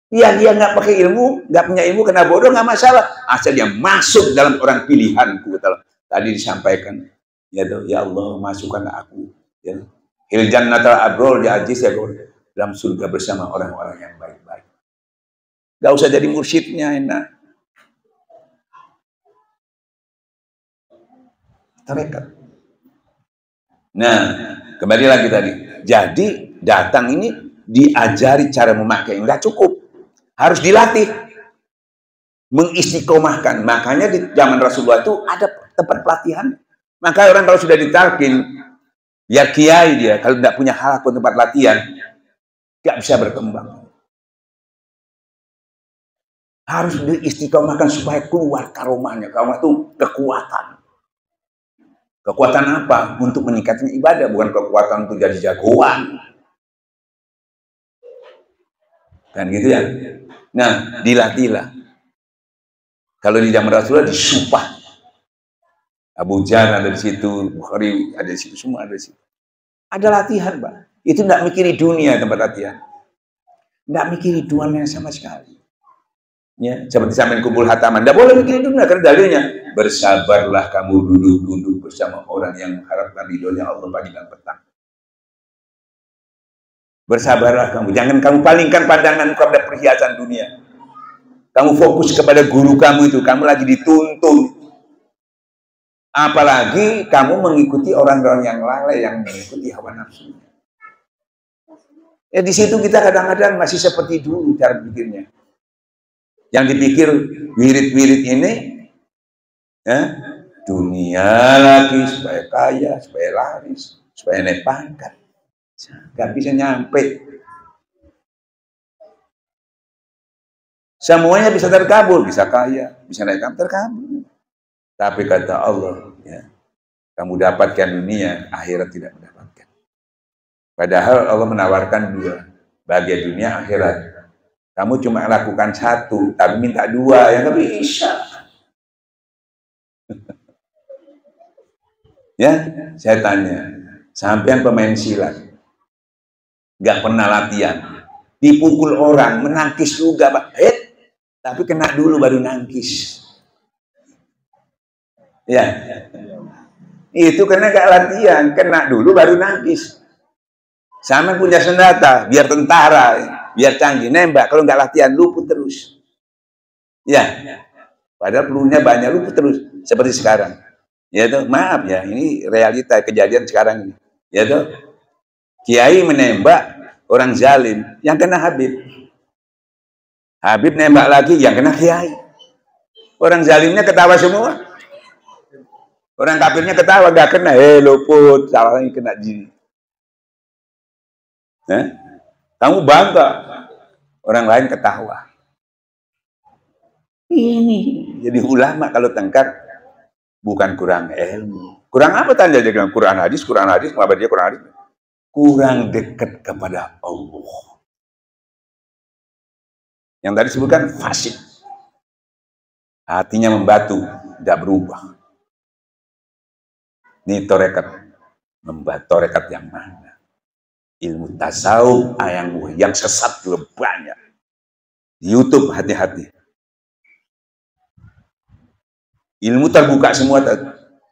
Ya dia nggak pakai ilmu, nggak punya ilmu, kena bodoh nggak masalah. Asal dia masuk dalam orang pilihanku. Tadi disampaikan, ya Allah masukkan aku. Ya. Hil jannatal abrol ya aziz ya dalam surga bersama orang-orang yang baik-baik. Gak usah jadi mursyidnya, enak. Tarekat. Nah, kembali lagi tadi. Jadi datang ini diajari cara memakai, nggak cukup, harus dilatih, mengistiqomahkan. Makanya di zaman Rasulullah itu ada tempat pelatihan. Maka orang kalau sudah ditalkin, ya kiai dia, kalau tidak punya hal atau tempat latihan, Gak bisa berkembang. Harus diistiqomahkan supaya keluar karomahnya. Karomah itu kekuatan. Kekuatan apa? Untuk meningkatkan ibadah, bukan kekuatan untuk jadi jagoan. Kan gitu ya. Nah, dilatihlah. Kalau di zaman Rasulullah disumpah. Abu Jahal ada di situ, Bukhari ada di situ, semua ada di situ. Ada latihan, Pak. Itu tidak mikiri dunia tempat latihan. Tidak mikiri dunia sama sekali. Ya, seperti sampai kumpul hataman. Tidak boleh mikiri dunia, karena dalilnya bersabarlah kamu duduk-duduk bersama orang yang mengharapkan ridhonya Allah pagi dan petang. Bersabarlah kamu. Jangan kamu palingkan pandangan kepada perhiasan dunia. Kamu fokus kepada guru kamu itu. Kamu lagi dituntun. Apalagi kamu mengikuti orang-orang yang lalai, yang mengikuti hawa nafsu. Ya di situ kita kadang-kadang masih seperti dulu cara pikirnya. Yang dipikir wirid-wirid ini, ya, dunia lagi supaya kaya, supaya laris, supaya naik pangkat. Gak bisa nyampe. Semuanya bisa terkabul, bisa kaya, bisa naik pangkat, terkabul. Tapi kata Allah, ya, kamu dapatkan dunia, akhirat tidak mendapatkan. Padahal Allah menawarkan dua, bahagia dunia, akhirat. Kamu cuma lakukan satu, tapi minta dua, yang nggak bisa. Ya, saya tanya, sampean pemain silat, nggak pernah latihan, dipukul orang, menangkis juga, Pak. Tapi kena dulu baru nangkis. Ya, itu karena gak latihan, kena dulu baru nangkis. Sama punya senjata, biar tentara, biar canggih, nembak. Kalau nggak latihan, luput terus. Ya, padahal pelurunya banyak, luput terus. Seperti sekarang. Ya tuh, maaf ya, ini realita kejadian sekarang ini. Ya tuh, kiai menembak orang zalim, yang kena Habib. Habib nembak lagi, yang kena kiai. Orang zalimnya ketawa semua. Orang kafirnya ketawa, gak kena. Luput, salahnya kena jin. Kamu bangga, orang lain ketawa. Ini jadi ulama kalau tengkar bukan kurang ilmu. Kurang apa tanda dia? Quran hadis, apa dia Quran hadis? Kurang dekat kepada Allah. Yang tadi disebutkan fasik. Hatinya membatu, tidak berubah. Ini torekat, torekat yang mana? Ilmu tasawuf yang sesat lebih banyak. Di YouTube hati-hati. Ilmu terbuka semua,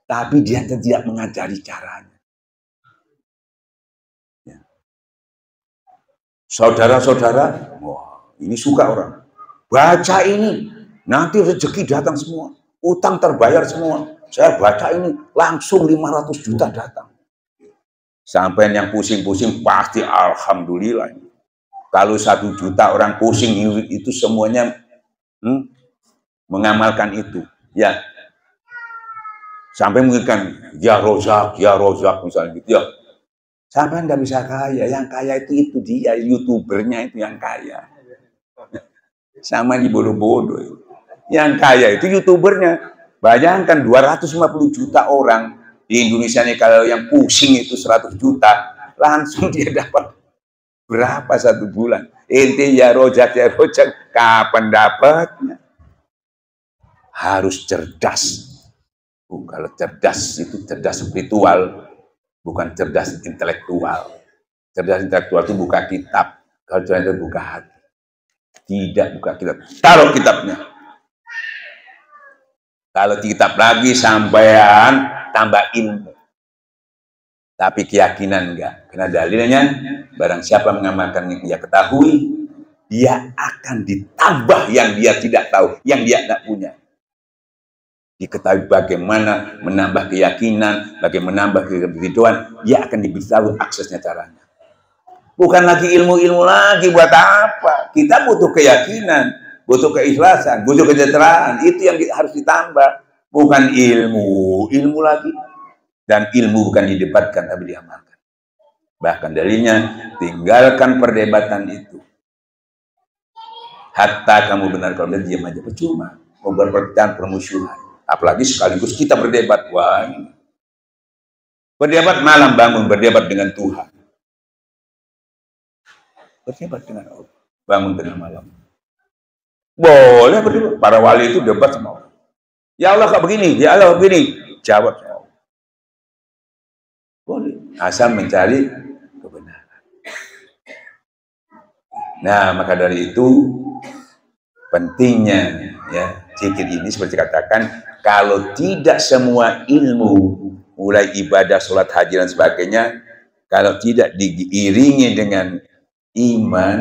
tapi dia tidak mengajari caranya. Ya. Saudara-saudara, wah ini suka orang. Baca ini, nanti rezeki datang semua. Utang terbayar semua. Saya baca ini, langsung 500 juta datang. Sampai yang pusing-pusing pasti alhamdulillah. Kalau 1 juta orang pusing itu semuanya mengamalkan itu. Ya. Sampai mengingatkan ya rozak misalnya gitu ya. Sampai nggak bisa kaya, yang kaya itu dia, YouTubernya itu yang kaya. Sama di bodoh-bodoh. Yang kaya itu YouTubernya. Bayangkan 250 juta orang di Indonesia nih, kalau yang pusing itu 100 juta, langsung dia dapat berapa 1 bulan. Inti ya rojak, kapan dapatnya? Harus cerdas. Kalau cerdas itu cerdas spiritual, bukan cerdas intelektual. Cerdas intelektual itu buka kitab, kalau cerdas itu buka hati. Tidak buka kitab, taruh kitabnya. Kalau kitab lagi sampean tambah ilmu. Tapi keyakinan enggak. Karena dalilnya, barang siapa mengamalkan yang dia ketahui, dia akan ditambah yang dia tidak tahu, yang dia tidak punya. Diketahui bagaimana menambah keyakinan, bagaimana menambah kehidupan, dia akan diberitahu aksesnya caranya. Bukan lagi ilmu-ilmu lagi, buat apa? Kita butuh keyakinan, butuh keikhlasan, butuh kesejahteraan. Itu yang harus ditambah. Bukan ilmu lagi. Dan ilmu bukan didebatkan, tapi diamalkan. Bahkan dalilnya, tinggalkan perdebatan itu. Hatta kamu benar, kalau dia diam aja percuma. Mau berperpecahan, permusuhan. Apalagi sekaligus kita berdebat. Wah, ini. Berdebat malam bangun, berdebat dengan Tuhan. Berdebat dengan Allah. Bangun tengah malam. Boleh berdebat. Para wali itu debat sama Allah. Ya Allah kok begini, ya Allah begini. Jawab sama Allah. Boleh. Asal mencari kebenaran. Nah, maka dari itu pentingnya ya zikir ini seperti katakan, kalau tidak semua ilmu, mulai ibadah, sholat, haji dan sebagainya, kalau tidak diiringi dengan iman,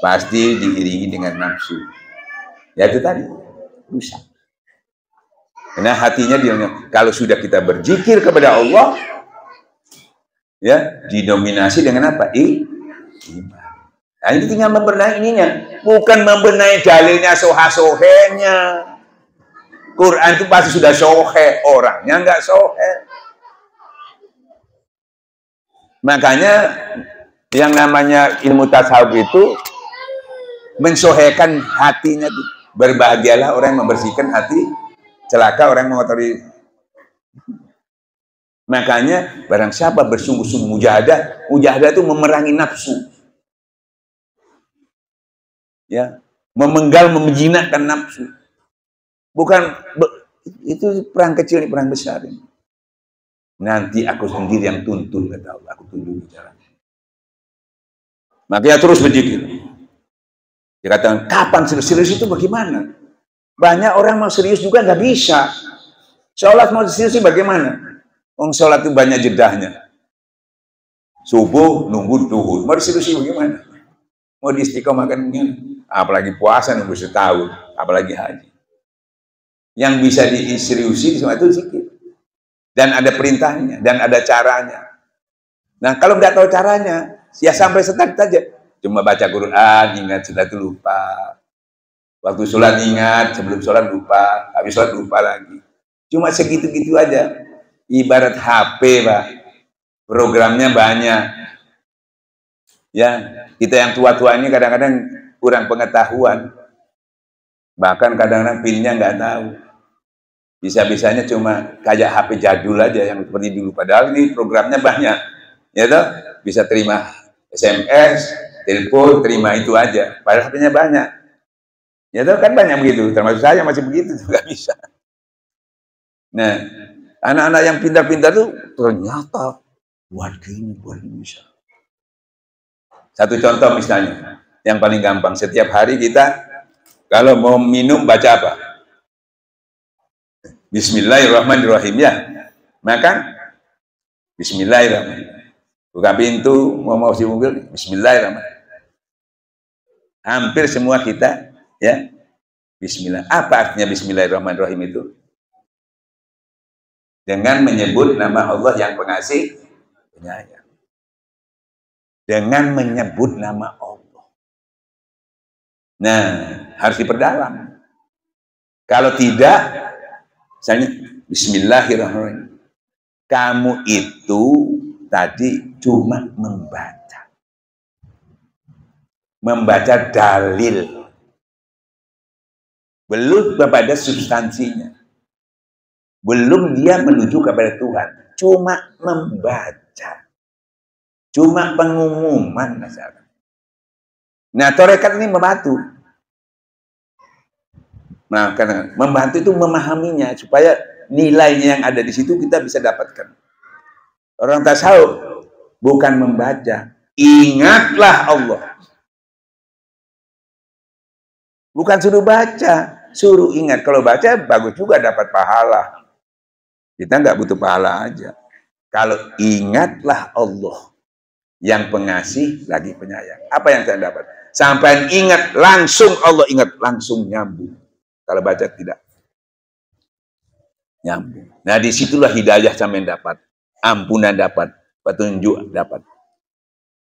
pasti diiringi dengan nafsu. Ya itu tadi, rusak. Karena hatinya dia, kalau sudah kita berzikir kepada Allah, ya didominasi dengan apa? Iman. Nah, ini tinggal membenahi ininya, bukan membenahi dalilnya, soha-sohenya. Quran itu pasti sudah sohe, orangnya nggak sohe. Makanya yang namanya ilmu tasawuf itu mensohekan hatinya. Berbahagialah orang yang membersihkan hati, celaka orang yang mengotori. Makanya barang siapa bersungguh-sungguh mujahadah, mujahadah itu memerangi nafsu. Ya, memenggal, menjinakkan nafsu. Bukan itu perang kecil, ini perang besar ini. Nanti aku sendiri yang tuntun, kata Allah, aku tunjuk jalan. Makanya terus berzikir. Dia katakan, kapan serius itu bagaimana? Banyak orang mau serius juga nggak bisa. Sholat mau serius bagaimana? Sholat itu banyak jedahnya. Subuh nunggu duhur, mau serius bagaimana? Mau di istiqomah kan? Apalagi puasa nunggu setahun, apalagi haji. Yang bisa diseriusi semua itu zikir. Dan ada perintahnya, dan ada caranya. Nah, kalau nggak tahu caranya, ya sampai setat saja. Cuma baca Quran, ingat, sudah itu lupa. Waktu sholat ingat, sebelum sholat lupa, habis sholat lupa lagi. Cuma segitu-gitu aja. Ibarat HP, Pak. Programnya banyak. Ya, kita yang tua-tua ini kadang-kadang kurang pengetahuan. Bahkan kadang-kadang pinnya nggak tahu. Bisa-bisanya cuma kayak HP jadul aja yang seperti dulu. Padahal ini programnya banyak. Ya toh? Bisa terima SMS, telepon, terima itu aja. Padahal HP-nya banyak. Ya toh kan banyak begitu. Termasuk saya masih begitu juga bisa. Nah, anak-anak yang pintar-pintar tuh ternyata buat gini bisa. Satu contoh misalnya, yang paling gampang, setiap hari kita kalau mau minum baca apa? Bismillahirrahmanirrahim ya. Makan Bismillahirrahmanirrahim. Buka pintu, mau si mobil, Bismillahirrahmanirrahim. Hampir semua kita ya Bismillah. Apa artinya Bismillahirrahmanirrahim itu? Dengan menyebut nama Allah yang pengasih penyayang. Dengan menyebut nama Allah. Nah, harus diperdalam. Kalau tidak, misalnya Bismillahirrahmanirrahim. Kamu itu tadi cuma membaca. Membaca dalil. Belum kepada substansinya. Belum dia menuju kepada Tuhan. Cuma membaca. Cuma pengumuman masalah. Nah, tarekat ini membantu. Nah, karena membantu itu memahaminya supaya nilainya yang ada di situ kita bisa dapatkan. Orang tasawuf bukan membaca, ingatlah Allah. Bukan suruh baca, suruh ingat. Kalau baca bagus juga dapat pahala. Kita nggak butuh pahala aja. Kalau ingatlah Allah. Yang pengasih lagi penyayang. Apa yang saya dapat? Sampai ingat langsung Allah ingat langsung nyambung. Kalau baca tidak nyambung. Nah disitulah hidayah sampai dapat, ampunan dapat, petunjuk dapat.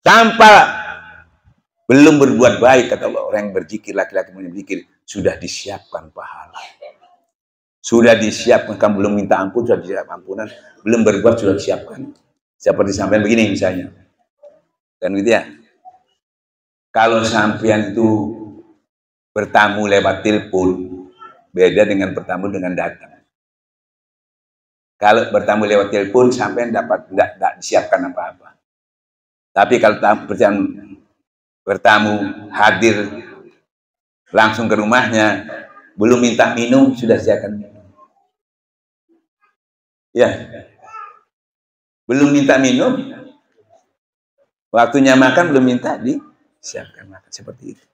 Tanpa belum berbuat baik kata Allah, orang yang berzikir, laki-laki yang berzikir sudah disiapkan pahala. Sudah disiapkan, kamu belum minta ampun sudah disiapkan ampunan, belum berbuat sudah disiapkan. Seperti sampean begini misalnya. Kan gitu ya. Kalau sampean itu bertamu lewat telepon, beda dengan bertamu dengan datang. Kalau bertamu lewat telepon, sampean dapat tidak disiapkan apa-apa. Tapi kalau bertamu hadir langsung ke rumahnya, belum minta minum, sudah siapkan minum. Ya, belum minta minum, waktunya makan belum minta disiapkan makan, seperti itu.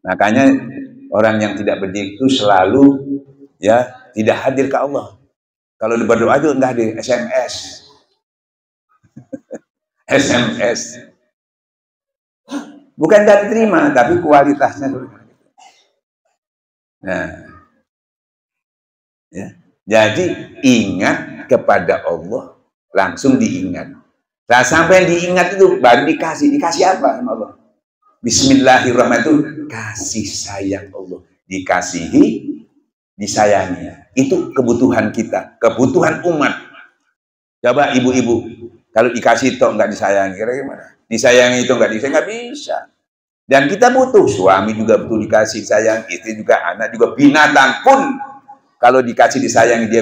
Makanya orang yang tidak berzikir itu selalu ya tidak hadir ke Allah. Kalau berdoa itu enggak hadir, SMS. SMS. Bukan tidak diterima, tapi kualitasnya. Nah, ya. Jadi ingat kepada Allah, langsung diingat. Nah, sampai diingat itu baru dikasih apa sama Allah? Bismillahirrahmanirrahim, kasih sayang Allah, dikasihi, disayangi. Itu kebutuhan kita, kebutuhan umat. Coba ibu-ibu, kalau dikasih itu nggak disayangi, kira-kira gimana? Disayangi itu nggak disayangi, nggak bisa. Dan kita butuh, suami juga butuh dikasih sayang, istri juga, anak juga, binatang pun kalau dikasih disayangi dia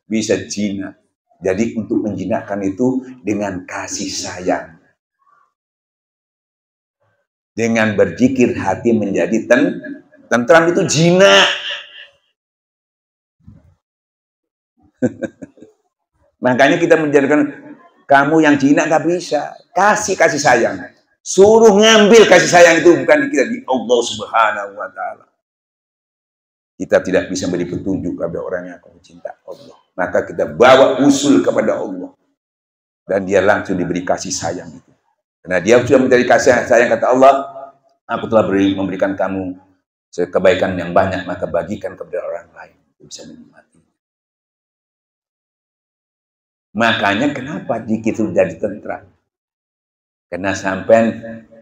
bisa jinak. Jadi untuk menjinakkan itu dengan kasih sayang. Dengan berzikir hati menjadi tentram, itu jinak. Makanya kita menjadikan kamu yang jinak nggak bisa. Kasih sayang. Suruh ngambil kasih sayang itu bukan di kita, di Allah Subhanahu wa Ta'ala. Kita tidak bisa beri petunjuk kepada orang yang akan cinta Allah. Maka kita bawa usul kepada Allah. Dan dia langsung diberi kasih sayang itu. Karena dia sudah mencari kasih sayang, kata Allah, aku telah memberikan kamu kebaikan yang banyak, maka bagikan kepada orang lain. Bisa menikmati. Makanya kenapa zikir itu jadi tentram? Karena sampai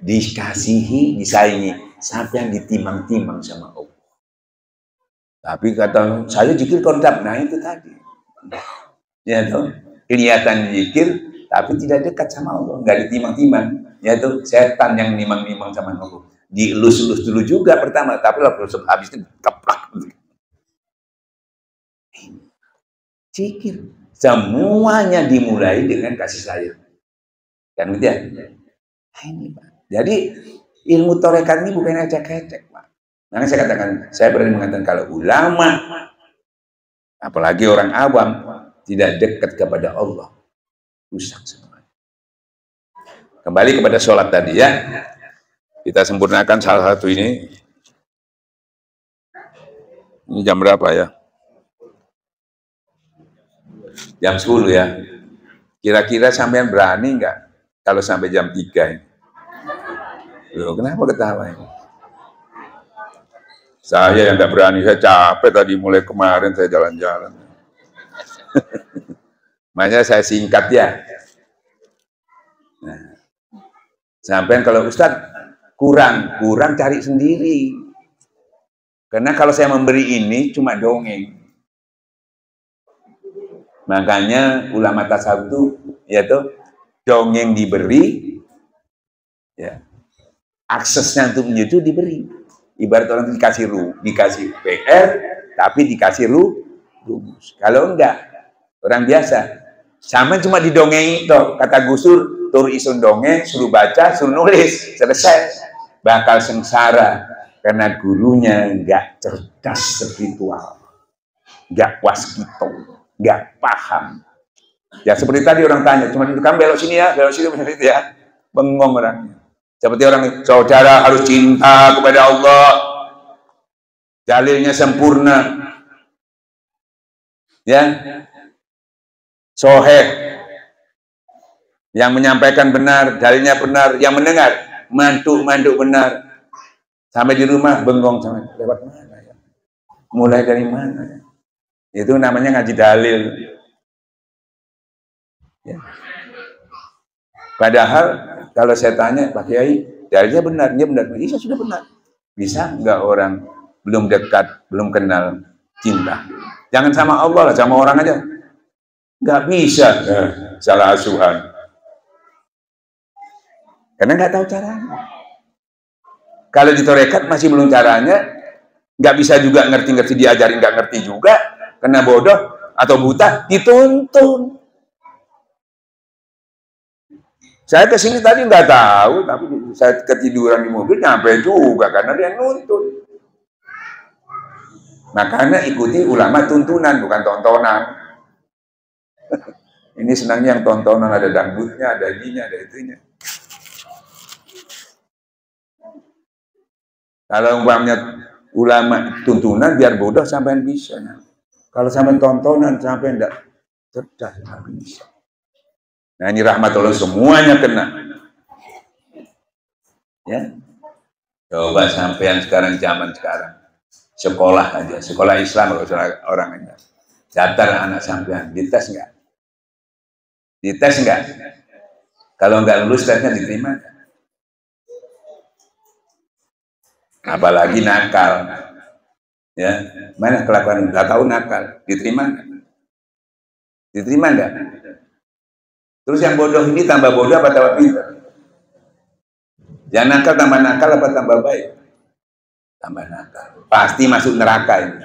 dikasihi, disayangi, sampai ditimang-timang sama Allah. Tapi kata saya zikir kontap, nah itu tadi. Ya tuh, kelihatan zikir, tapi tidak dekat sama Allah, nggak ditimang-timang. Ya tuh, setan yang nimang-nimang sama Allah. Dielus-elus dulu juga pertama, tapi habis itu keplak. Zikir, semuanya dimulai dengan kasih sayang. Kan gitu ya? Nah, ini Pak. Jadi ilmu tarekat ini bukan ecek-ecek Pak. Makanya saya katakan, saya berani mengatakan kalau ulama, apalagi orang awam, tidak dekat kepada Allah, rusak semua. Kembali kepada sholat tadi ya. Kita sempurnakan salah satu ini. Ini jam berapa ya? Jam 10 ya. Kira-kira sampean berani nggak kalau sampai jam 3 ini? Loh, kenapa ketawa ini? Saya yang nggak berani, saya capek tadi mulai kemarin saya jalan-jalan. Makanya saya singkat ya. Nah, sampean kalau Ustadz kurang cari sendiri. Karena kalau saya memberi ini cuma dongeng. Makanya ulama tasawuf itu yaitu dongeng diberi, ya, aksesnya untuk menuju diberi. Ibarat orang itu dikasih PR, tapi dikasih rumus. Kalau enggak, orang biasa, sama cuma didongeng itu. Kata Gus Dur, tur isun dongeng, suruh baca, suruh nulis, selesai. Bakal sengsara karena gurunya enggak cerdas spiritual, enggak waskito, enggak paham. Ya seperti tadi orang tanya, cuma kamu belok sini ya, belok sini itu ya, bengong orangnya. Seperti orang, saudara harus cinta kepada Allah, dalilnya sempurna, ya, soheh, yang menyampaikan benar, dalilnya benar, yang mendengar mantuk benar, sampai di rumah bengong sama lewat mana ya, mulai dari mana ya? Itu namanya ngaji dalil. Ya. Padahal kalau saya tanya Pak Kiai, dalilnya benar, dia benar, iya sudah benar. Bisa nggak orang belum dekat, belum kenal cinta? Jangan sama Allah lah, sama orang aja. Nggak bisa, salah asuhan. Karena nggak tahu caranya. Kalau di tarekat masih belum caranya, nggak bisa juga ngerti-ngerti, diajarin nggak ngerti juga, kena bodoh atau buta, dituntun. Saya kesini tadi nggak tahu, tapi saya ketiduran di mobil, nyampe juga karena dia nuntun. Makanya ikuti ulama tuntunan, bukan tontonan. Ini senangnya yang tontonan, ada dangdutnya, ada ininya, ada itunya. Kalau umpamanya ulama tuntunan, biar bodoh sampai bisa. Kalau sampai tontonan, sampai enggak cerdas, nggak bisa. Nah ini rahmatullah, semuanya kena. Ya, coba sampean sekarang, zaman sekarang, sekolah aja, sekolah Islam orang ini, daftar anak sampean, dites nggak? Dites nggak? Kalau nggak lulus tesnya diterima. Apalagi nakal, ya mana kelakuan nggak tahu nakal, diterima nggak? Diterima nggak? Terus yang bodoh ini tambah bodoh apa tambah pintar? Yang nakal tambah nakal apa tambah baik? Tambah nakal. Pasti masuk neraka ini.